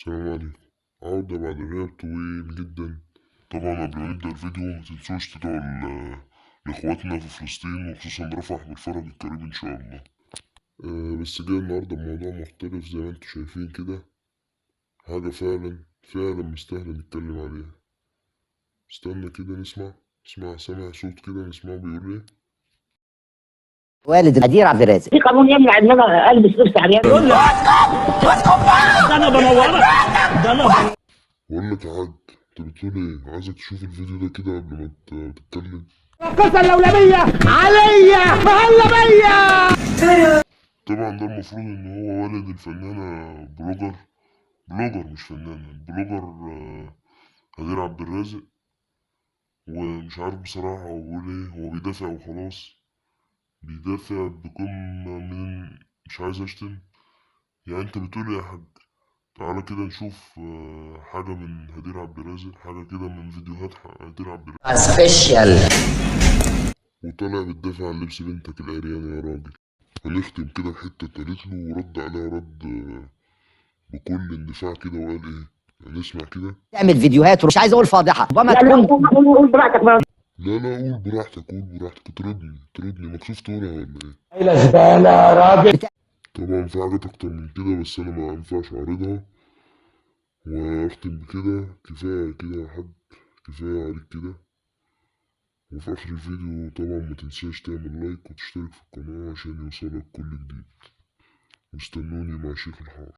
السلام عليكم. عودة بعد غياب طويل جدا. طبعا قبل ما نبدأ الفيديو متنسوش تدعوا لإخواتنا في فلسطين وخصوصا رفح بالفرج القريب إن شاء الله. بس جاي النهاردة بموضوع مختلف زي ما انتوا شايفين كده، حاجة فعلا مستاهلة نتكلم عليها. استنى كده نسمع. سامع صوت كده نسمعه بيقول ايه. والد الأدير عبد الرازق في قانون يمنع ان انا البس لبس عريان. يقول لك ده انا بنورك، ده انا بقول لك يا حاج، انت بتقول ايه؟ عايزك تشوف الفيديو ده كده قبل ما تتكلم. القصه اللولبيه عليا هلا بيا. طبعا ده المفروض ان هو والد الفنانة بلوجر مش فنانة، بلوجر هدير عبد الرازق. ومش عارف بصراحة هو بيقول ايه، هو بيدافع وخلاص، بيدافع بكم من، مش عايز اشتم. يعني انت بتقول ايه يا حاج؟ تعالى كده نشوف حاجة من هدير عبد الرازق، حاجة كده من فيديوهات هدير عبد الرازق. سبيشال. وطالع بتدافع عن لبس بنتك العريانة يا راجل. هنختم كده بحتة قالت له ورد عليها رد بكل اندفاع كده، وقال ايه؟ هنسمع كده. تعمل فيديوهات ومش عايز اقول فاضحه ربما لا لا تكون قول براحتك. لا قول براحتك، تردني مكسوف تقولها ولا ايه؟ الى زباله يا راجل. طبعا في حاجات اكتر من كده بس انا ما ينفعش اعرضها. واختم بكده، كفاية كده يا حاج، كفاية عليك كده. وفي اخر الفيديو طبعا ما تنساش تعمل لايك وتشترك في القناة عشان يوصلك كل جديد. واستنوني مع شيخ الحار.